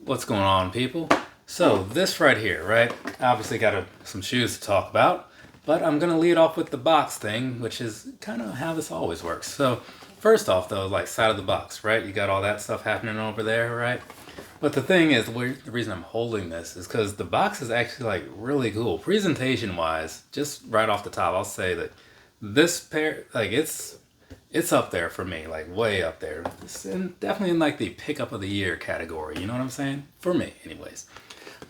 What's going on, people? So this right here, right? Obviously got some shoes to talk about, but I'm gonna lead off with the box thing, which is kind of how this always works. So first off though, like side of the box, right? You got all that stuff happening over there, right? But the thing is, the reason I'm holding this is because the box is actually like really cool. Presentation wise, just right off the top, I'll say that this pair, like it's up there for me, like way up there. Definitely in like the pickup of the year category, you know what I'm saying? For me, anyways.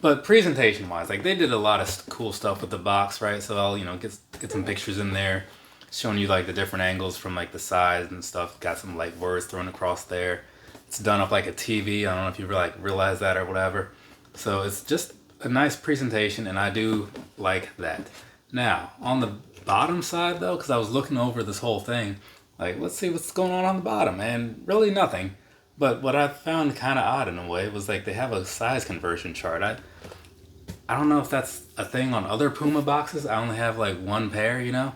But presentation wise, like they did a lot of cool stuff with the box, right? So I'll, get some pictures in there showing you like the different angles from like the sides and stuff. Got some like words thrown across there. It's done up like a TV. I don't know if you like realize that or whatever. So it's just a nice presentation and I do like that. Now, on the bottom side though, because I was looking over this whole thing, like, let's see what's going on the bottom, and really nothing. But what I found kind of odd in a way was like they have a size conversion chart. I don't know if that's a thing on other Puma boxes. I only have like one pair,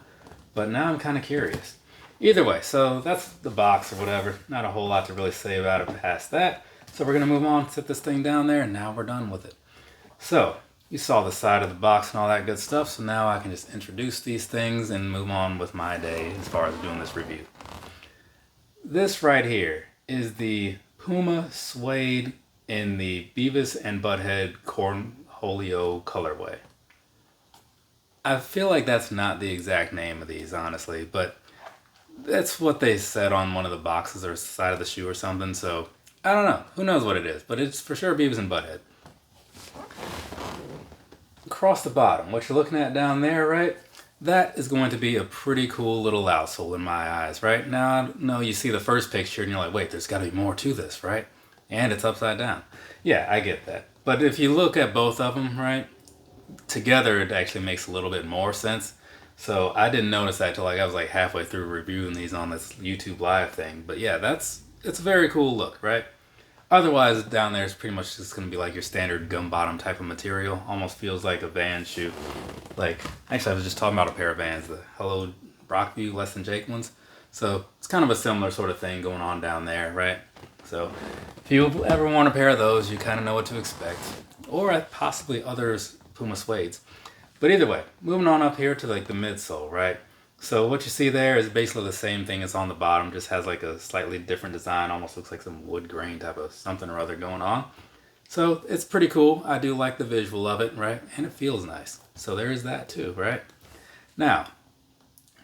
but now I'm kind of curious. Either way, so that's the box or whatever. Not a whole lot to really say about it past that. So we're gonna move on, sit this thing down there, and now we're done with it. So you saw the side of the box and all that good stuff, so now I can just introduce these things and move on with my day as far as doing this review. This right here is the Puma Suede in the Beavis and Butt-Head Cornholio colorway. I feel like that's not the exact name of these, honestly, but that's what they said on one of the boxes or side of the shoe or something, so I don't know. Who knows what it is, but it's for sure Beavis and Butt-Head. Across the bottom, what you're looking at down there, right? That is going to be a pretty cool little outsole in my eyes, right? Now, no, you see the first picture and you're like, wait, there's got to be more to this, right? And it's upside down. Yeah, I get that. But if you look at both of them, right, together it actually makes a little bit more sense. So I didn't notice that till I was like halfway through reviewing these on this YouTube live thing. But yeah, it's a very cool look, right? Otherwise, down there is pretty much just going to be like your standard gum bottom type of material. Almost feels like a Vans shoe. Actually, I was just talking about a pair of Vans, the Hello Rockview Less Than Jake ones. So it's kind of a similar sort of thing going on down there, right? So if you ever want a pair of those, you kind of know what to expect. Or possibly others Puma Suedes. But either way, moving on up here to like the midsole, right? So what you see there is basically the same thing as on the bottom, just has like a slightly different design, almost looks like some wood grain type of something or other going on. So it's pretty cool. I do like the visual of it, right? And it feels nice. So there is that too, right? Now,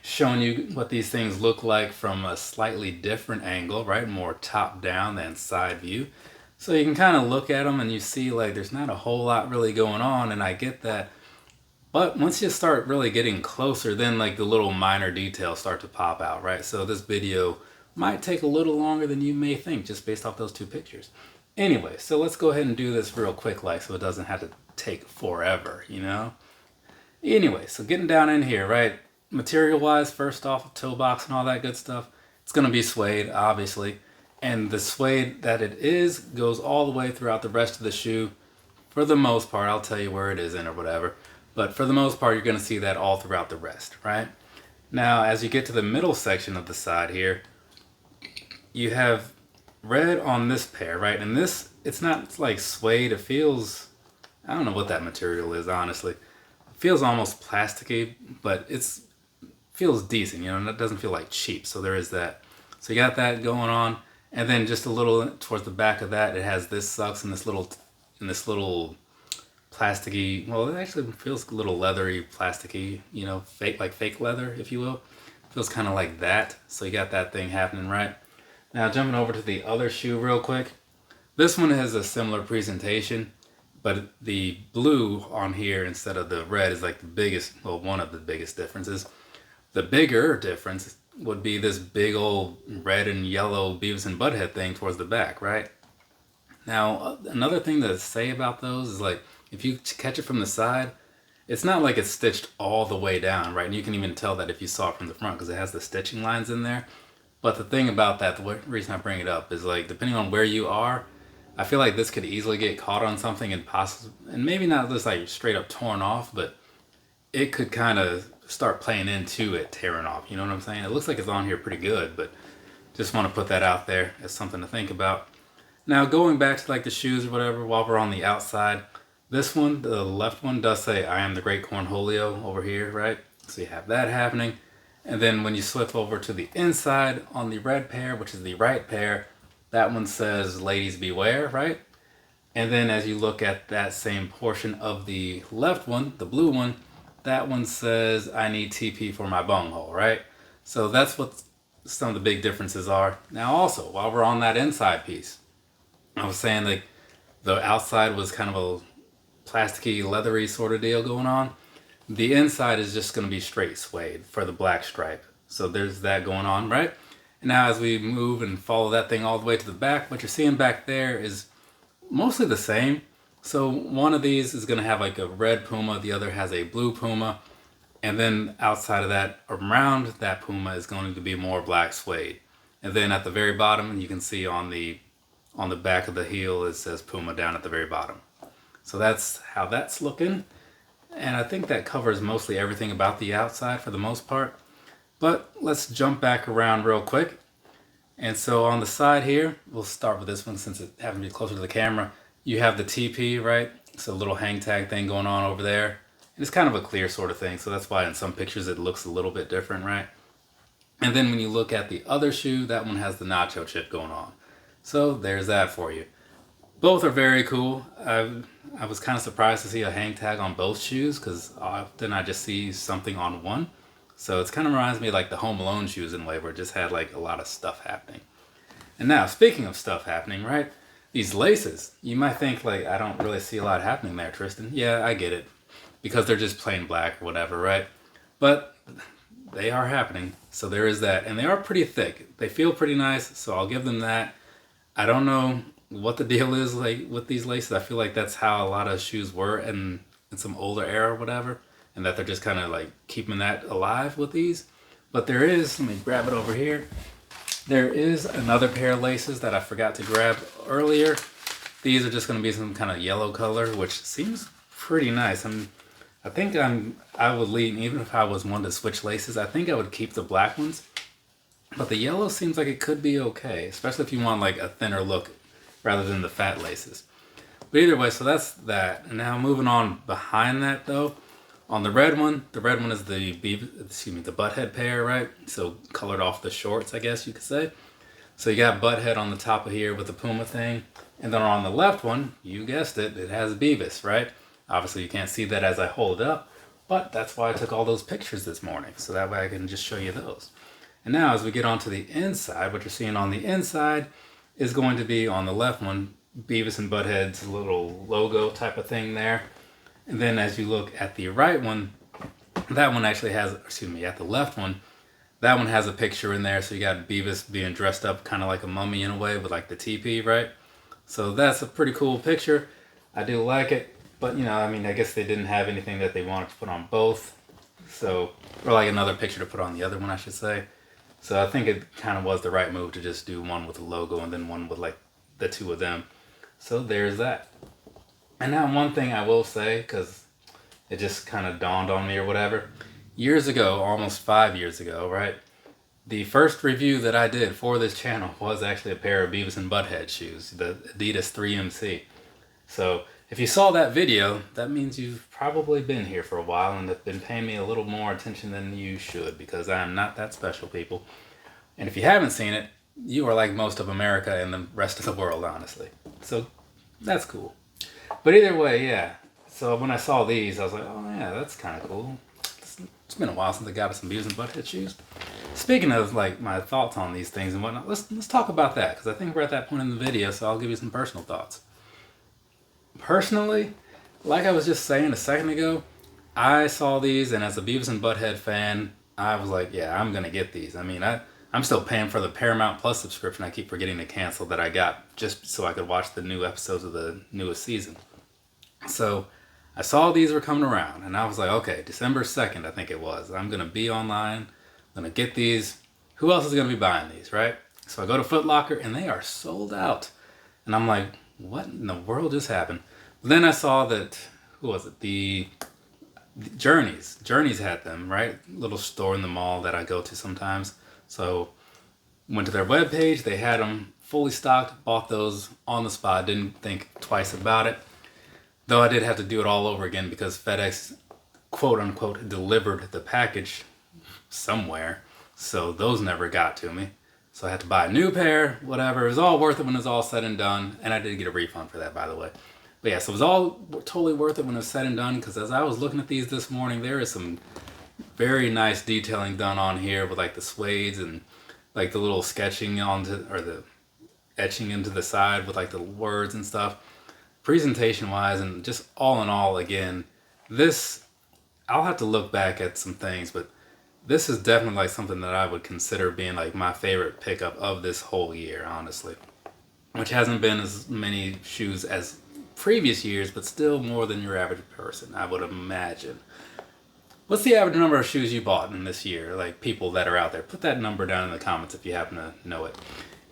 showing you what these things look like from a slightly different angle, right? More top down than side view. So you can kind of look at them and you see like there's not a whole lot really going on, and I get that. But once you start really getting closer, then like the little minor details start to pop out, right? So this video might take a little longer than you may think just based off those two pictures. Anyway, so let's go ahead and do this real quick, like, so it doesn't have to take forever, Anyway, so getting down in here, right? Material wise, first off, toe box and all that good stuff. It's going to be suede, obviously. And the suede that it is goes all the way throughout the rest of the shoe. For the most part, I'll tell you where it is in or whatever. But for the most part, you're going to see that all throughout the rest, right? Now, as you get to the middle section of the side here, you have red on this pair, right? And this, it's not like suede. It feels, I don't know what that material is, honestly. It feels almost plasticky, but it feels decent, and it doesn't feel like cheap. So there is that. So you got that going on. And then just a little towards the back of that, it has this sucks and this little plasticky, well, it actually feels a little leathery, plasticky, fake leather, if you will. Feels kind of like that. So you got that thing happening, right? Now jumping over to the other shoe real quick. This one has a similar presentation, but the blue on here instead of the red is like the biggest, well, one of the biggest differences. The bigger difference would be this big old red and yellow Beavis and Butt-Head thing towards the back, right? Now, another thing to say about those is like, if you catch it from the side, it's not like it's stitched all the way down, right? And you can even tell that if you saw it from the front because it has the stitching lines in there. But the thing about that, the reason I bring it up is like, depending on where you are, I feel like this could easily get caught on something and maybe not just like straight up torn off, but it could kind of start playing into it tearing off. You know what I'm saying? It looks like it's on here pretty good, but just want to put that out there as something to think about. Now going back to like the shoes or whatever, while we're on the outside, this one, the left one, does say I am the great Cornholio over here, right? So you have that happening. And then when you flip over to the inside on the red pair, which is the right pair, that one says ladies beware, right? And then as you look at that same portion of the left one, the blue one, that one says I need TP for my bunghole, right? So that's what some of the big differences are. Now also, while we're on that inside piece, I was saying like the outside was kind of a plasticky, leathery sort of deal going on. The inside is just going to be straight suede for the black stripe. So there's that going on, right? And now as we move and follow that thing all the way to the back, what you're seeing back there is mostly the same. So one of these is going to have like a red Puma, the other has a blue Puma. And then outside of that, around that Puma is going to be more black suede. And then at the very bottom, you can see on the back of the heel, it says Puma down at the very bottom. So that's how that's looking. And I think that covers mostly everything about the outside for the most part. But let's jump back around real quick. And so on the side here, we'll start with this one since it happens to be closer to the camera. You have the TP, right? So a little hang tag thing going on over there. And it's kind of a clear sort of thing. So that's why in some pictures it looks a little bit different, right? And then when you look at the other shoe, that one has the nacho chip going on. So there's that for you. Both are very cool. I was kind of surprised to see a hang tag on both shoes because often I just see something on one. So it kind of reminds me of like the Home Alone shoes in a way where it just had like a lot of stuff happening. And now speaking of stuff happening, right? These laces, you might think like I don't really see a lot happening there, Tristan. Yeah, I get it because they're just plain black or whatever, right? But they are happening. So there is that. And they are pretty thick. They feel pretty nice. So I'll give them that. I don't know what the deal is like with these laces. I feel like that's how a lot of shoes were in some older era or whatever, and that they're just kind of like keeping that alive with these. But there is, let me grab it over here. There is another pair of laces that I forgot to grab earlier. These are just going to be some kind of yellow color, which seems pretty nice. I think I would lean, even if I was one to switch laces, I think I would keep the black ones. But the yellow seems like it could be okay, especially if you want like a thinner look rather than the fat laces. But either way, so that's that. And now moving on behind that though, on the red one is the Butt-Head pair, right? So colored off the shorts, I guess you could say. So you got Butt-Head on the top of here with the Puma thing. And then on the left one, you guessed it, it has Beavis, right? Obviously you can't see that as I hold it up, but that's why I took all those pictures this morning. So that way I can just show you those. And now as we get onto the inside, what you're seeing on the inside is going to be on the left one, Beavis and Butt-Head's little logo type of thing there. And then as you look at the right one, that one actually has, at the left one, that one has a picture in there. So you got Beavis being dressed up kind of like a mummy in a way with like the TP, right? So that's a pretty cool picture. I do like it. But, I guess they didn't have anything that they wanted to put on both. So, or like another picture to put on the other one, I should say. So I think it kind of was the right move to just do one with the logo and then one with like the two of them. So there's that. And now one thing I will say, because it just kind of dawned on me or whatever. Years ago, almost 5 years ago, right? The first review that I did for this channel was actually a pair of Beavis and Butt-Head shoes, the Adidas 3MC. So if you saw that video, that means you've probably been here for a while and have been paying me a little more attention than you should, because I am not that special, people. And if you haven't seen it, you are like most of America and the rest of the world, honestly. So that's cool. But either way, yeah. So when I saw these, I was like, oh yeah, that's kind of cool. It's been a while since I got some Beavis and Butt-Head shoes. Speaking of like my thoughts on these things and whatnot, let's talk about that, because I think we're at that point in the video, so I'll give you some personal thoughts. Personally, like I was just saying a second ago, I saw these, and as a Beavis and Butt-Head fan, I was like, yeah, I'm gonna get these. I'm still paying for the Paramount Plus subscription. I keep forgetting to cancel that I got just so I could watch the new episodes of the newest season. So I saw these were coming around, and I was like, okay, December 2nd, I think it was. I'm gonna be online, I'm gonna get these. Who else is gonna be buying these, right? So I go to Foot Locker, and they are sold out. And I'm like, what in the world just happened? But then I saw that, who was it? The Journeys. Journeys had them, right? Little store in the mall that I go to sometimes. So went to their webpage, they had them fully stocked, bought those on the spot, didn't think twice about it. Though I did have to do it all over again because FedEx, quote unquote, delivered the package somewhere. So those never got to me. So I had to buy a new pair, whatever. It was all worth it when it was all said and done. And I did get a refund for that, by the way. But yeah, so it was all totally worth it when it was said and done, because as I was looking at these this morning, there is some very nice detailing done on here with like the suedes and like the little sketching onto, or the etching into the side with like the words and stuff. Presentation wise and just all in all, again, this, I'll have to look back at some things, but this is definitely like something that I would consider being like my favorite pickup of this whole year, honestly. Which hasn't been as many shoes as previous years, but still more than your average person, I would imagine. What's the average number of shoes you bought in this year? Like people that are out there. Put that number down in the comments if you happen to know it.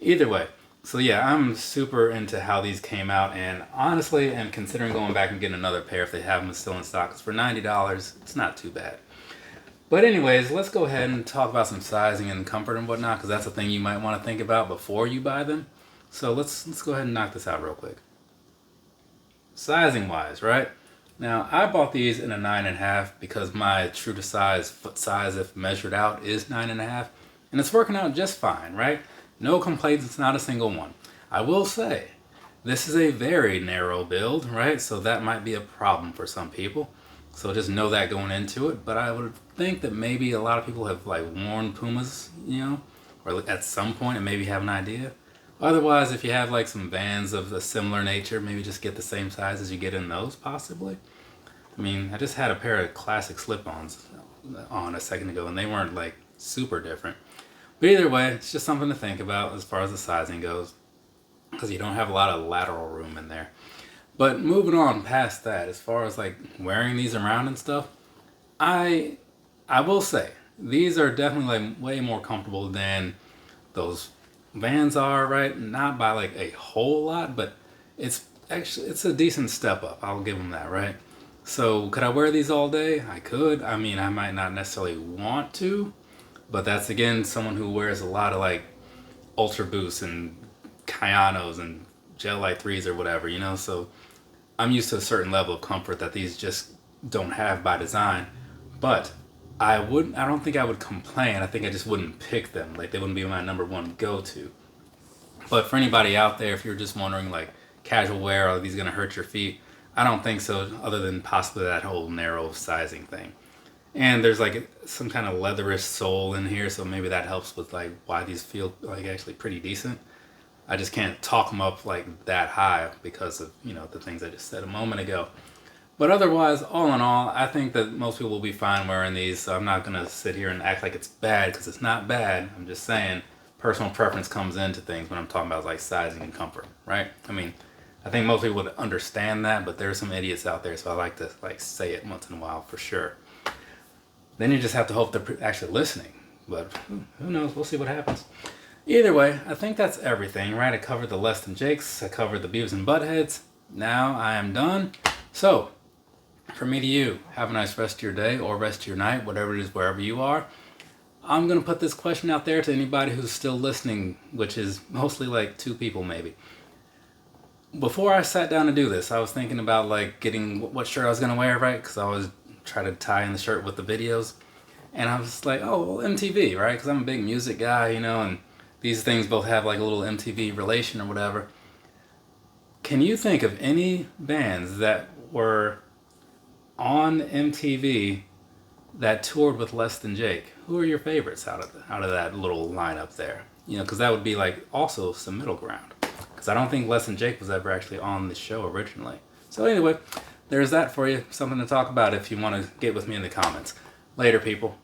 Either way. So yeah, I'm super into how these came out, and honestly, I'm considering going back and getting another pair if they have them still in stock. Because for $90, it's not too bad. But anyways, let's go ahead and talk about some sizing and comfort and whatnot, because that's a thing you might want to think about before you buy them. So let's go ahead and knock this out real quick. Sizing wise, right? Now, I bought these in a 9.5 because my true to size foot size, if measured out, is 9.5. And it's working out just fine, right? No complaints, it's not a single one. I will say, this is a very narrow build, right? So that might be a problem for some people. So just know that going into it. But I would think that maybe a lot of people have like worn Pumas, you know, or at some point and maybe have an idea. Otherwise, if you have like some Vans of a similar nature, maybe just get the same size as you get in those, possibly. I mean, I just had a pair of classic slip-ons on a second ago, and they weren't like super different. But either way, it's just something to think about as far as the sizing goes, because you don't have a lot of lateral room in there. But moving on past that, as far as like wearing these around and stuff, I will say these are definitely like way more comfortable than those Vans are, right? Not by like a whole lot, but it's a decent step up. I'll give them that, right? So could I wear these all day? I could. I mean, I might not necessarily want to, but that's again someone who wears a lot of like Ultra Boosts and Kayanos and Gel Light 3s or whatever, you know? So I'm used to a certain level of comfort that these just don't have by design. But I don't think I would complain. I think I just wouldn't pick them. Like they wouldn't be my number one go-to. But for anybody out there, if you're just wondering like casual wear, are these gonna hurt your feet? I don't think so, other than possibly that whole narrow sizing thing. And there's like some kind of leatherish sole in here, so maybe that helps with like why these feel like actually pretty decent. I just can't talk them up like that high because of, you know, the things I just said a moment ago. But otherwise, all in all, I think that most people will be fine wearing these, so I'm not going to sit here and act like it's bad, because it's not bad. I'm just saying personal preference comes into things when I'm talking about like sizing and comfort, right? I mean, I think most people would understand that, but there are some idiots out there, so I like to like say it once in a while for sure. Then you just have to hope they're actually listening, but who knows? We'll see what happens. Either way, I think that's everything, right? I covered the Less Than Jakes, I covered the Beavis and Butt-Heads. Now I am done. So, from me to you, have a nice rest of your day or rest of your night, whatever it is, wherever you are. I'm going to put this question out there to anybody who's still listening, which is mostly like 2 people maybe. Before I sat down to do this, I was thinking about like getting what shirt I was going to wear, right? Because I always try to tie in the shirt with the videos. And I was like, oh, well, MTV, right? Because I'm a big music guy, you know, and these things both have like a little MTV relation or whatever. Can you think of any bands that were on MTV that toured with Less Than Jake? Who are your favorites out of that little lineup there? You know, because that would be like also some middle ground. Because I don't think Less Than Jake was ever actually on the show originally. So anyway, there's that for you. Something to talk about if you want to get with me in the comments. Later, people.